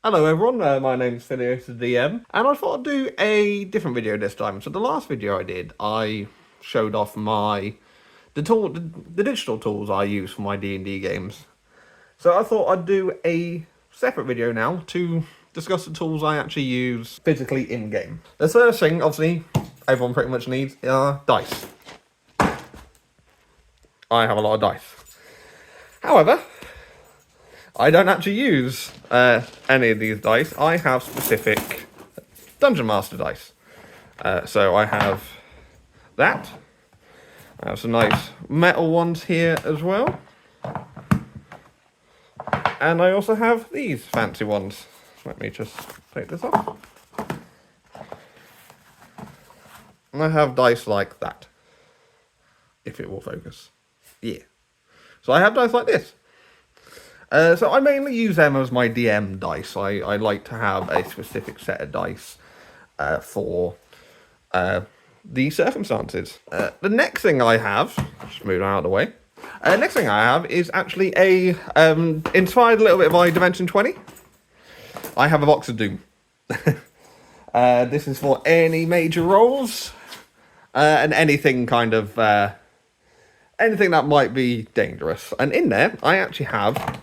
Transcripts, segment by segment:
Hello everyone, my name's Phineas the DM, and I thought I'd do a different video this time. So the last video I did, I showed off the digital tools I use for my D&D games. So I thought I'd do a separate video now to discuss the tools I actually use physically in-game. The first thing, obviously, everyone pretty much needs are dice. I have a lot of dice. However, I don't actually use any of these dice. I have specific Dungeon Master dice. So I have that. I have some nice metal ones here as well. And I also have these fancy ones. Let me just take this off. And I have dice like that. If it will focus. Yeah. So I have dice like this. So I mainly use them as my DM dice. I like to have a specific set of dice for the circumstances. The next thing I have, just move out of the way. Next thing I have is actually a inspired a little bit by Dimension 20. I have a box of Doom. This is for any major rolls and anything kind of anything that might be dangerous. And in there, I actually have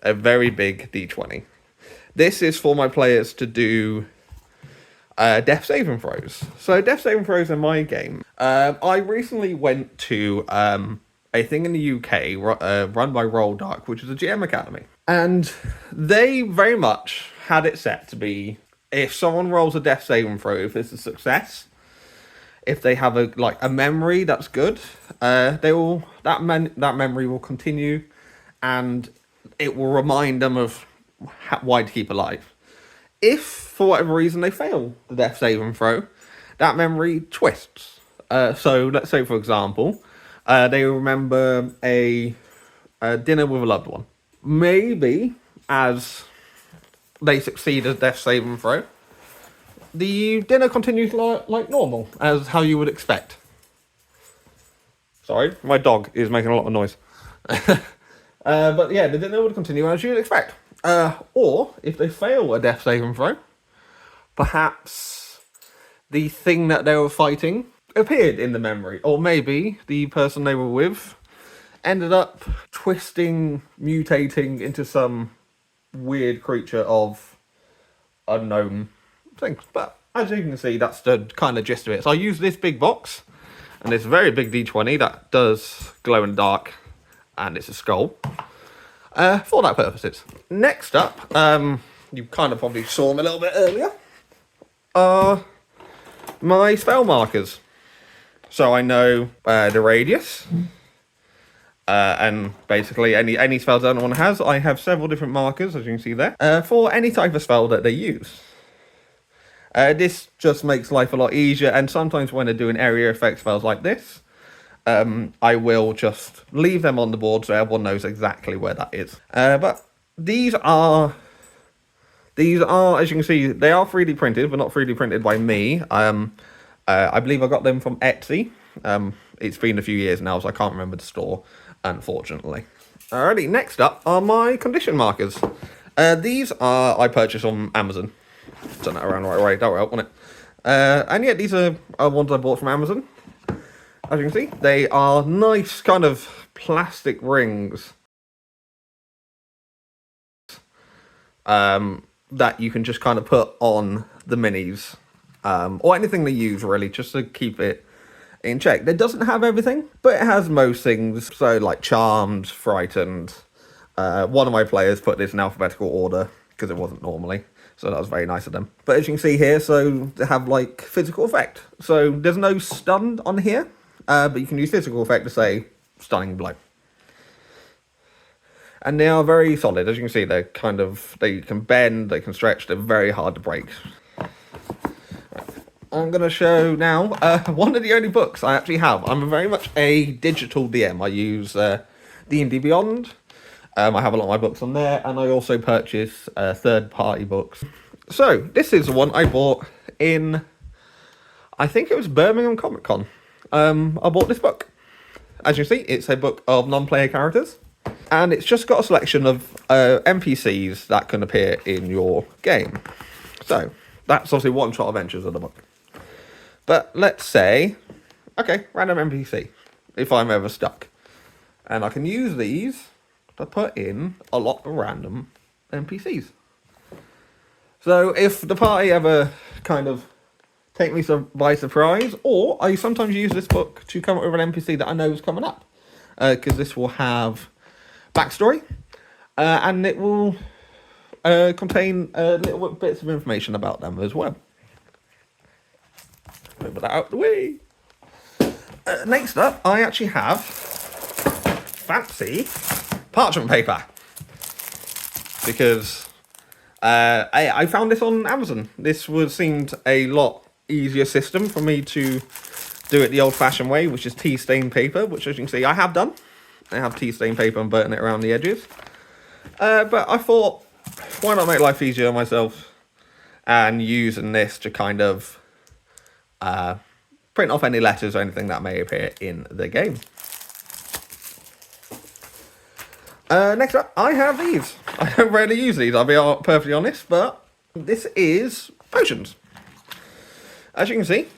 a very big D20. This is for my players to do death saving throws. So death saving throws in my game. I recently went to a thing in the UK run by Roll Dark, which is a GM academy. And they very much had it set to be, if someone rolls a death saving throw, if it's a success, if they have a memory that's good, that memory will continue, and it will remind them of why to keep alive. If, for whatever reason, they fail the death saving throw, that memory twists. So, let's say, for example, they remember a dinner with a loved one. Maybe, as they succeed at death saving throw, the dinner continues like normal, as how you would expect. Sorry, my dog is making a lot of noise. But yeah, the dinner would continue as you'd expect. Or, if they fail a death saving throw, perhaps the thing that they were fighting appeared in the memory. Or maybe the person they were with ended up twisting, mutating into some weird creature of unknown things. But as you can see, that's the kind of gist of it. So I use this big box, and this very big D20 that does glow in the dark, and it's a skull, for that purposes. Next up, you kind of probably saw them a little bit earlier, are my spell markers. So I know the radius, and basically any spells that anyone has. I have several different markers, as you can see there, for any type of spell that they use. This just makes life a lot easier, and sometimes when they're doing area effect spells like this, I will just leave them on the board so everyone knows exactly where that is. But these are, as you can see, they are 3D printed, but not 3D printed by me. I believe I got them from Etsy. It's been a few years now, so I can't remember the store, unfortunately. Alrighty, next up are my condition markers. These I purchased on Amazon. Turn that around the right way, that will help, won't it? And yeah, these are ones I bought from Amazon. As you can see, they are nice kind of plastic rings that you can just kind of put on the minis, or anything they use really, just to keep it in check. It doesn't have everything, but it has most things. So like charmed, frightened. One of my players put this in alphabetical order because it wasn't normally. So that was very nice of them. But as you can see here, so they have like physical effect. So there's no stunned on here. But you can use physical effect to say stunning blow. And they are very solid. As you can see, they can bend, they can stretch, they're very hard to break. Right. I'm going to show now one of the only books I actually have. I'm very much a digital DM. I use D&D Beyond. I have a lot of my books on there, and I also purchase third-party books. So, this is the one I bought in, I think it was Birmingham Comic Con. I bought this book. As you see, it's a book of non-player characters. And it's just got a selection of NPCs that can appear in your game. So, that's obviously one shot adventures of the book. But let's say, okay, random NPC, if I'm ever stuck. And I can use these to put in a lot of random NPCs. So if the party ever kind of take me by surprise, or I sometimes use this book to come up with an NPC that I know is coming up. Because this will have backstory, and it will contain little bits of information about them as well. Move that out of the way. Next up, I actually have fancy parchment paper. Because I found this on Amazon. This seemed a lot easier system for me to do it the old-fashioned way, which is tea-stained paper, which, as you can see, I have done. I have tea-stained paper and burning it around the edges. But I thought, why not make life easier on myself and using this to kind of print off any letters or anything that may appear in the game. Next up, I have these. I don't rarely use these, I'll be perfectly honest, but this is potions. As you can see,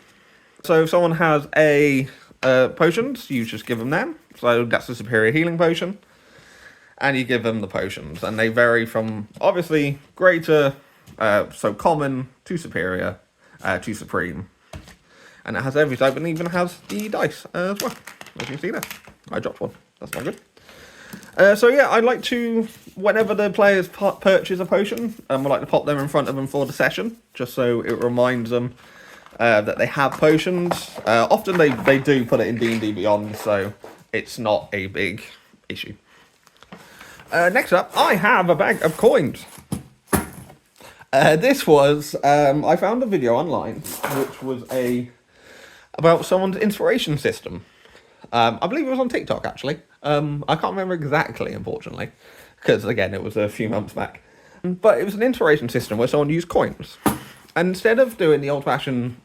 so if someone has a potions, you just give them them. So that's a superior healing potion. And you give them the potions. And they vary from, obviously, greater, so common, to superior, to supreme. And it has every type, and even has the dice as well. As you can see there. I dropped one. That's not good. So yeah, I'd like to, whenever the players purchase a potion, I'd like to pop them in front of them for the session. Just so it reminds them that they have potions. Often they do put it in D&D Beyond, so it's not a big issue. Next up, I have a bag of coins. This was, I found a video online, which was about someone's inspiration system. I believe it was on TikTok, actually. I can't remember exactly, unfortunately, because, again, it was a few months back. But it was an inspiration system where someone used coins. And instead of doing the old-fashioned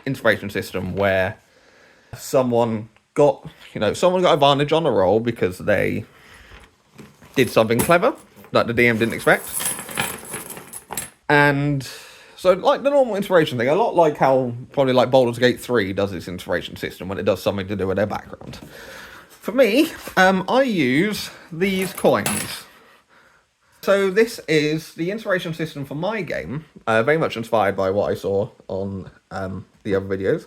inspiration system where someone got advantage on a roll because they did something clever that the DM didn't expect. And so, like the normal inspiration thing, a lot like how probably like Baldur's Gate 3 does its inspiration system when it does something to do with their background. For me, I use these coins. So this is the inspiration system for my game, very much inspired by what I saw on the other videos,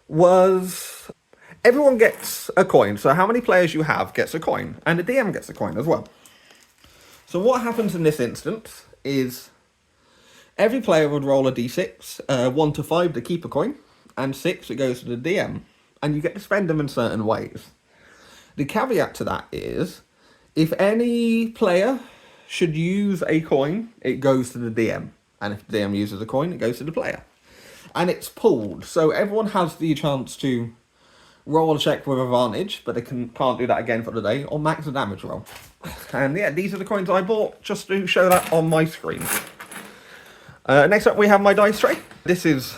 was everyone gets a coin. So how many players you have gets a coin, and the DM gets a coin as well. So what happens in this instance is every player would roll a d6, 1 to 5 to keep a coin, and 6 it goes to the DM, and you get to spend them in certain ways. The caveat to that is, if any player should use a coin, it goes to the DM. And if the DM uses a coin, it goes to the player. And it's pooled, so everyone has the chance to roll a check with advantage, but they can't do that again for the day, or max the damage roll. And yeah, these are the coins I bought, just to show that on my screen. Next up, we have my dice tray. This is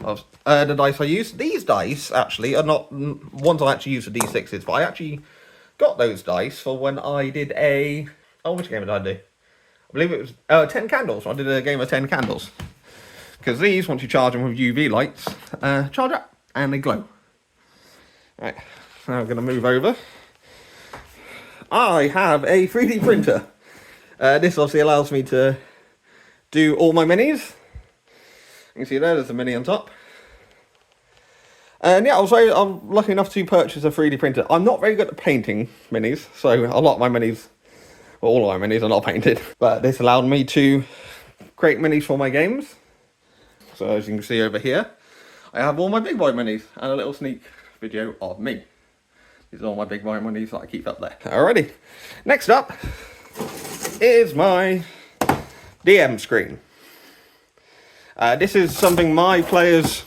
the dice I use. These dice, actually, are not ones I actually use for D6s, but I actually got those dice for when I did which game did I do? I believe it was 10 candles. I did a game of 10 candles. Because these, once you charge them with UV lights, charge up, and they glow. Right, now I'm going to move over. I have a 3D printer. This obviously allows me to do all my minis. You can see there's a mini on top. And yeah, I'm lucky enough to purchase a 3D printer. I'm not very good at painting minis, so a lot of my minis, well, all of my minis are not painted. But this allowed me to create minis for my games. So as you can see over here, I have all my big boy minis and a little sneak video of me. These are all my big boy minis that I keep up there. Alrighty, next up is my DM screen. This is something my players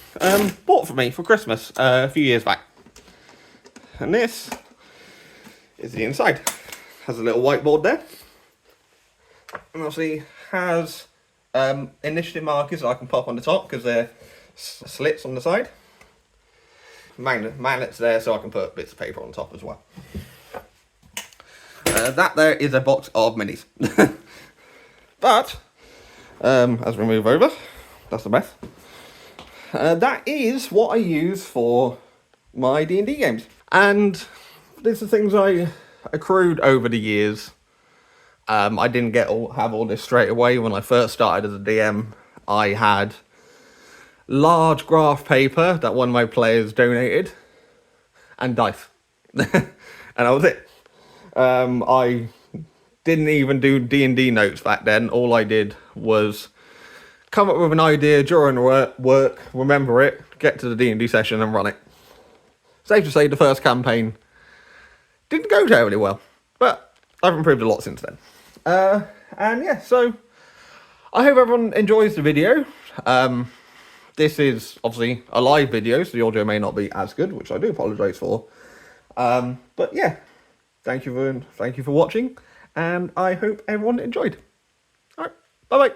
bought for me for Christmas a few years back. And this is the inside. Has a little whiteboard there. And obviously has initiative markers that I can pop on the top because they're slits on the side. Magnets there so I can put bits of paper on top as well. that there is a box of minis. But, as we move over, that's a mess. That is what I use for my D&D games. And these are things I accrued over the years. I didn't have all this straight away. When I first started as a DM, I had large graph paper that one of my players donated, and dice. And that was it. I didn't even do D&D notes back then. All I did was come up with an idea during work, remember it, get to the D&D session and run it. Safe to say the first campaign didn't go terribly well, but I've improved a lot since then. And yeah, so I hope everyone enjoys the video. This is obviously a live video, so the audio may not be as good, which I do apologise for. But yeah, thank you for watching, and I hope everyone enjoyed. Alright, bye bye.